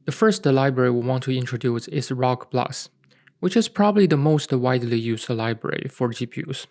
The first library we want to introduce is RockBLAS, which is probably the most widely used library for GPUs.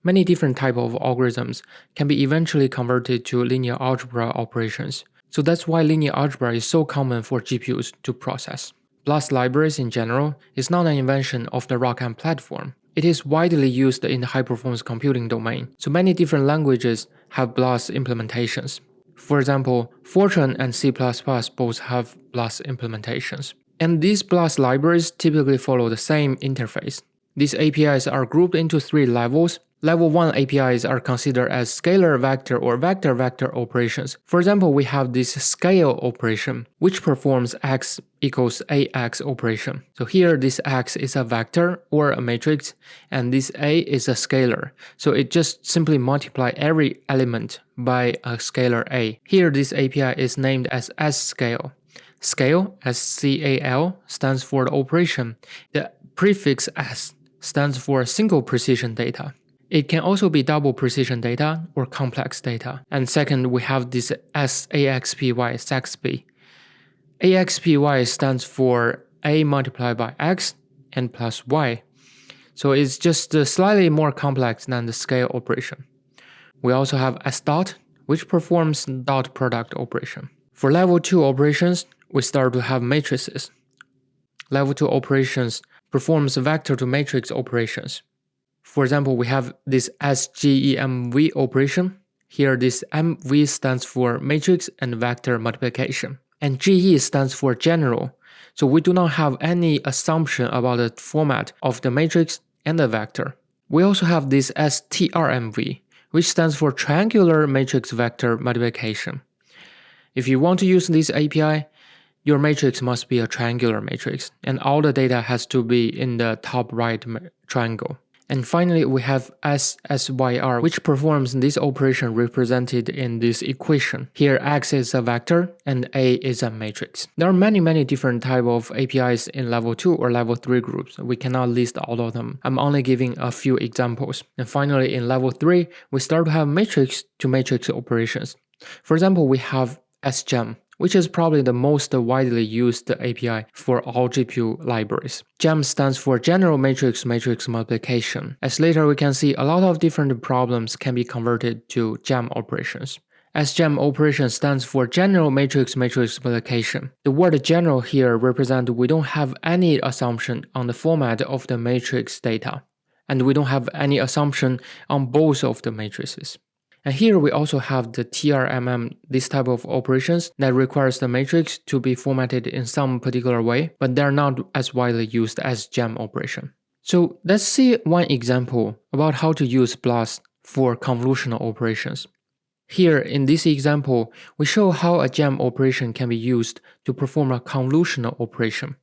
Many different types of algorithms can be eventually converted to linear algebra operations, so that's why linear algebra is so common for GPUs to process. BLAS libraries in general is not an invention of the RockM platform. It is widely used in the high-performance computing domain, so many different languages have BLAS implementations. For example, Fortran and C++ both have BLAS implementations. And these BLAS libraries typically follow the same interface. These APIs are grouped into 3 levels. Level 1 APIs are considered as scalar vector or vector-vector operations. For example, we have this scale operation, which performs x equals ax operation. So here this x is a vector or a matrix, and this a is a scalar. So it just simply multiplies every element by a scalar a. Here this API is named as scale. Scale, S-C-A-L, stands for the operation. The prefix s stands for single precision data. It can also be double precision data or complex data. And second, we have this SAXPY, SAXPY. AXPY stands for A multiplied by X and plus Y. So it's just slightly more complex than the scale operation. We also have S dot, which performs dot product operation. For level 2 operations, we start to have matrices. Level 2 operations performs vector to matrix operations. For example, we have this SGEMV operation. Here this MV stands for matrix and vector multiplication. And GE stands for general. So we do not have any assumption about the format of the matrix and the vector. We also have this STRMV, which stands for triangular matrix vector multiplication. If you want to use this API, your matrix must be a triangular matrix, and all the data has to be in the top right triangle. And finally, we have SSYR, which performs this operation represented in this equation. Here, X is a vector and A is a matrix. There are many different types of APIs in level 2 or level 3 groups. We cannot list all of them. I'm only giving a few examples. And finally, in level 3, we start to have matrix-to-matrix operations. For example, we have SGEMM, which is probably the most widely used API for all GPU libraries. GEMM stands for General Matrix-Matrix Multiplication. As later we can see, a lot of different problems can be converted to GEMM operations. SGEMM operation stands for General Matrix-Matrix Multiplication. The word general here represents we don't have any assumption on the format of the matrix data, and we don't have any assumption on both of the matrices. And here we also have the TRMM, this type of operations that requires the matrix to be formatted in some particular way, but they're not as widely used as GEMM operation. So let's see one example about how to use BLAS for convolutional operations. Here in this example, we show how a GEMM operation can be used to perform a convolutional operation.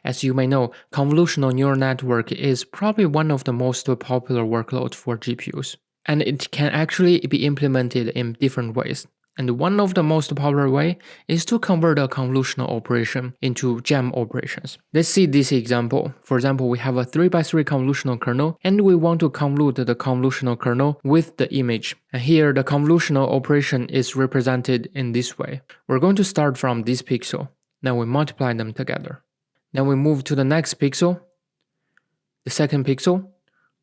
As you may know, convolutional neural network is probably one of the most popular workloads for GPUs. And it can actually be implemented in different ways. And one of the most popular way is to convert a convolutional operation into GEMM operations. Let's see this example. For example, we have a 3x3 convolutional kernel, and we want to convolute the convolutional kernel with the image. And here, the convolutional operation is represented in this way. We're going to start from this pixel. Then we multiply them together. Then we move to the next pixel. The second pixel,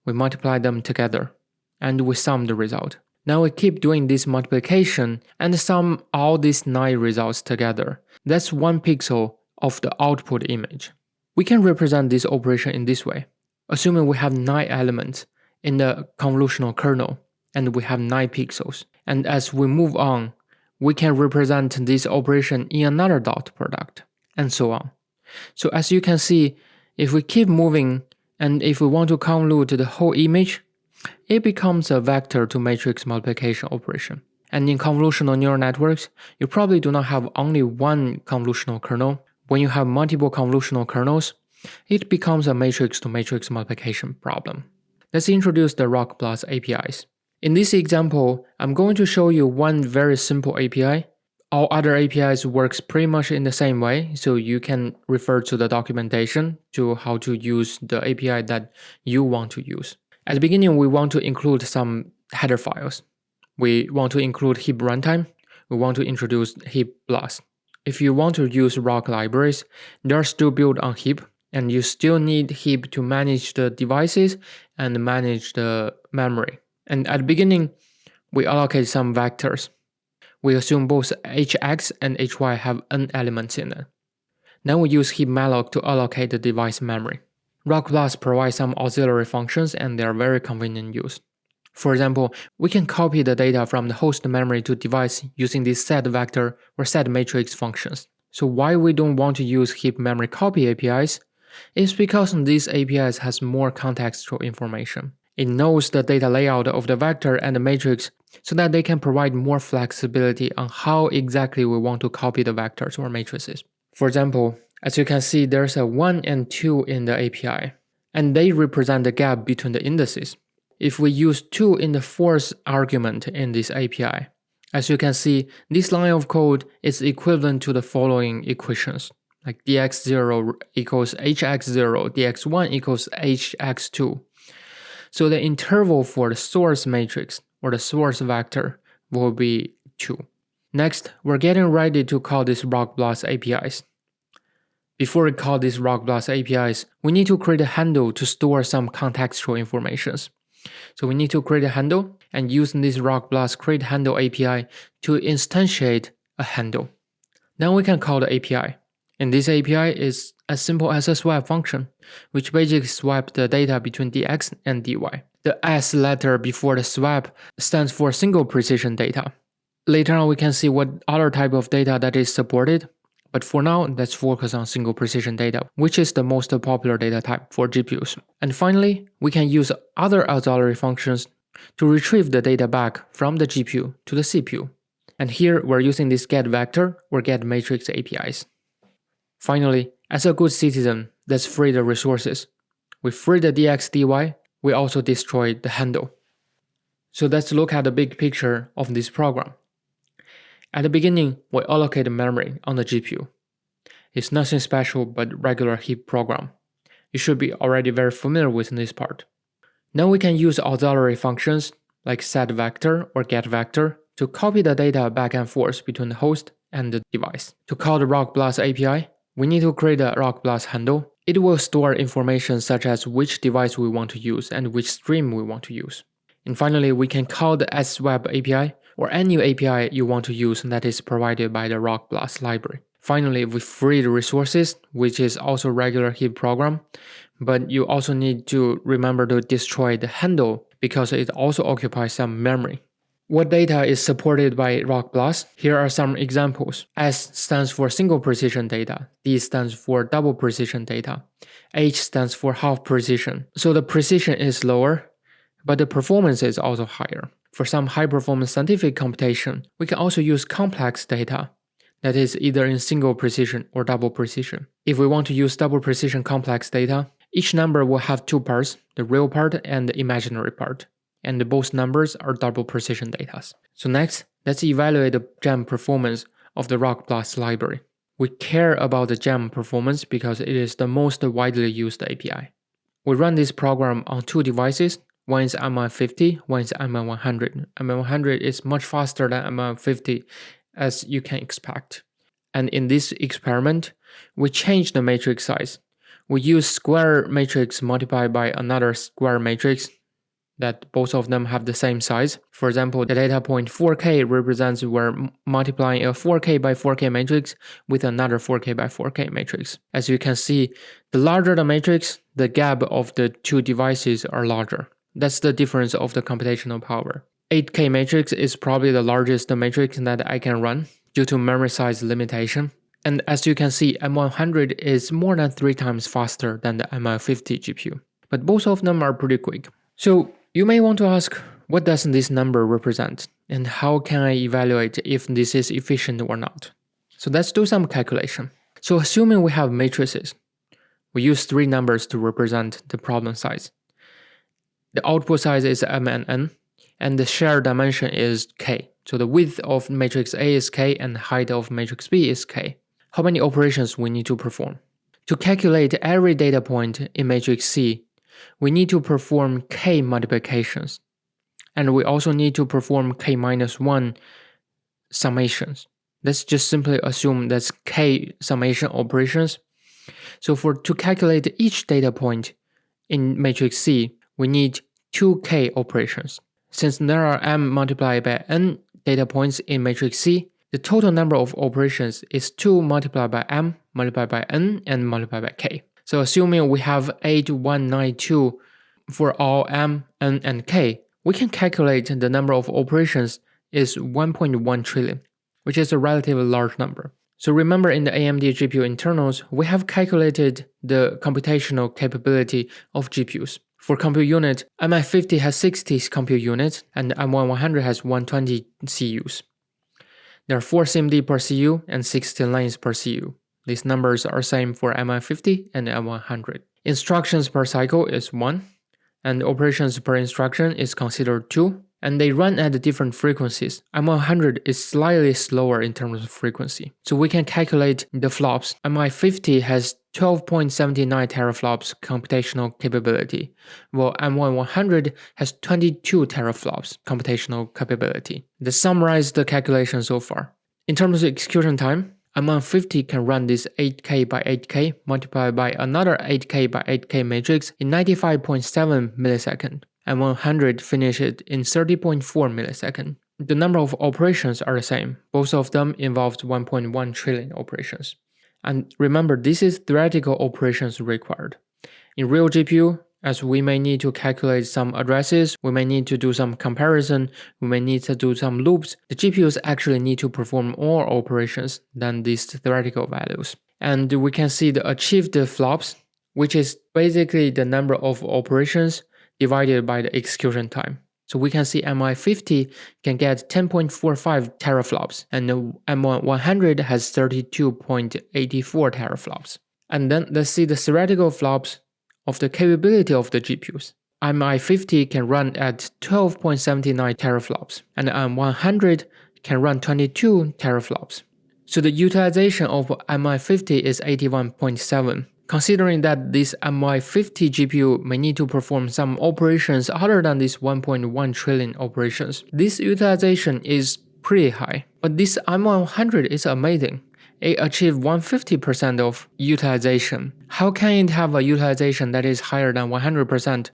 we multiply them together. And we sum the result. Now we keep doing this multiplication and sum all these 9 results together. That's 1 pixel of the output image. We can represent this operation in this way. Assuming we have 9 elements in the convolutional kernel and we have 9 pixels. And as we move on, we can represent this operation in another dot product, and so on. So as you can see, if we keep moving and if we want to convolute the whole image, it becomes a vector to matrix multiplication operation. And in convolutional neural networks, you probably do not have only one convolutional kernel. When you have multiple convolutional kernels, it becomes a matrix to matrix multiplication problem. Let's introduce the RockBLAS APIs. In this example, I'm going to show you one very simple API. All other APIs works pretty much in the same way, so you can refer to the documentation to how to use the API that you want to use. At the beginning, we want to include some header files. We want to include HIP runtime. We want to introduce HIP BLAS. if you want to use ROC libraries, they are still built on HIP, and you still need HIP to manage the devices and manage the memory. And at the beginning, we allocate some vectors. We assume both hx and hy have n elements in it. Then we use HIP malloc to allocate the device memory. RockBLAS provides some auxiliary functions and they are very convenient use. For example, we can copy the data from the host memory to device using these setVector or setMatrix functions. So why we don't want to use HIP memory copy APIs? It's because these APIs has more contextual information. It knows the data layout of the vector and the matrix so that they can provide more flexibility on how exactly we want to copy the vectors or matrices. For example, as you can see, there's a 1 and 2 in the API, and they represent the gap between the indices. If we use 2 in the fourth argument in this API, as you can see, this line of code is equivalent to the following equations, like dx0 equals hx0, dx1 equals hx2. So the interval for the source matrix or the source vector will be 2. Next, we're getting ready to call these RockBLAS APIs. Before we call these RockBLAS APIs, we need to create a handle to store some contextual informations. So we need to create a handle and use this RockBLAS create handle API to instantiate a handle. Then we can call the API. And this API is as simple as a swap function, which basically swaps the data between dx and dy. The S letter before the swap stands for single precision data. Later on, we can see what other type of data that is supported. But for now, let's focus on single precision data, which is the most popular data type for GPUs. And finally, we can use other auxiliary functions to retrieve the data back from the GPU to the CPU. And here, we're using this getVector or getMatrix APIs. Finally, as a good citizen, let's free the resources. We free the dx dy, we also destroy the handle. So let's look at the big picture of this program. At the beginning, we allocate memory on the GPU. It's nothing special but regular HIP program. You should be already very familiar with this part. Now we can use auxiliary functions like setVector or getVector to copy the data back and forth between the host and the device. To call the RockBLAS API, we need to create a RockBLAS handle. It will store information such as which device we want to use and which stream we want to use. And finally, we can call the swap API or any API you want to use that is provided by the RockBLAS library. Finally, we free the resources, which is also regular HIP program, but you also need to remember to destroy the handle because it also occupies some memory. What data is supported by RockBLAS? Here are some examples. S stands for single precision data, D stands for double precision data, H stands for half precision. So the precision is lower, but the performance is also higher. For some high-performance scientific computation, we can also use complex data that is either in single precision or double precision. If we want to use double precision complex data, each number will have 2 parts, the real part and the imaginary part. And both numbers are double precision data. So next, let's evaluate the GEMM performance of the RockBLAS library. We care about the GEMM performance because it is the most widely used API. We run this program on 2 devices. One is M150, one is M100. M100 is much faster than M150 as you can expect. And in this experiment, we change the matrix size. We use square matrix multiplied by another square matrix that both of them have the same size. For example, the data point 4K represents we're multiplying a 4K by 4K matrix with another 4K by 4K matrix. As you can see, the larger the matrix, the gap of the 2 devices are larger. That's the difference of the computational power. 8K matrix is probably the largest matrix that I can run due to memory size limitation. And as you can see, M100 is more than 3 times faster than the M150 GPU. But both of them are pretty quick. So you may want to ask, what does this number represent? And how can I evaluate if this is efficient or not? So let's do some calculation. So assuming we have matrices, we use 3 numbers to represent the problem size. The output size is M and N, and the shared dimension is K. So the width of matrix A is K and the height of matrix B is K. How many operations we need to perform? To calculate every data point in matrix C, we need to perform K multiplications. And we also need to perform K-1 summations. Let's just simply assume that's k summation operations. So to calculate each data point in matrix C, we need 2k operations. Since there are m multiplied by n data points in matrix C, the total number of operations is 2 multiplied by m multiplied by n and multiplied by k. So assuming we have 8192 for all m, n, and k, we can calculate the number of operations is 1.1 trillion, which is a relatively large number. So remember, in the AMD GPU internals, we have calculated the computational capability of GPUs. For compute unit, MI50 has 60 compute units and M1100 has 120 CUs. There are 4 SIMD per CU and 16 lanes per CU. These numbers are same for MI50 and M100. Instructions per cycle is 1, and operations per instruction is considered 2, and they run at different frequencies. M100 is slightly slower in terms of frequency. So we can calculate the flops. MI50 has 12.79 teraflops computational capability, while M1100 has 22 teraflops computational capability. Let's summarize the calculation so far. In terms of execution time, M150 can run this 8K by 8K multiplied by another 8K by 8K matrix in 95.7 milliseconds. M100 finish it in 30.4 milliseconds. The number of operations are the same. Both of them involved 1.1 trillion operations. And remember, this is theoretical operations required. In real GPU, as we may need to calculate some addresses, we may need to do some comparison, we may need to do some loops, the GPUs actually need to perform more operations than these theoretical values. And we can see the achieved flops, which is basically the number of operations divided by the execution time. So we can see MI50 can get 10.45 teraflops and the M100 has 32.84 teraflops. And then let's see the theoretical flops of the capability of the GPUs. MI50 can run at 12.79 teraflops and M100 can run 22 teraflops. So the utilization of MI50 is 81.7. Considering that this MI50 GPU may need to perform some operations other than these 1.1 trillion operations, this utilization is pretty high. But this M100 is amazing. It achieved 150% of utilization. How can it have a utilization that is higher than 100%?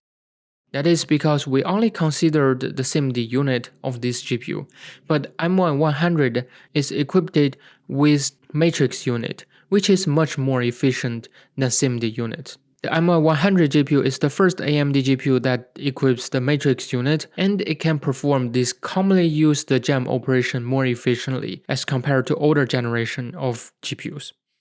That is because we only considered the SIMD unit of this GPU, but M100 is equipped with matrix unit, which is much more efficient than SIMD unit. The M100 GPU is the first AMD GPU that equips the matrix unit, and it can perform this commonly used GEMM operation more efficiently as compared to older generation of GPUs.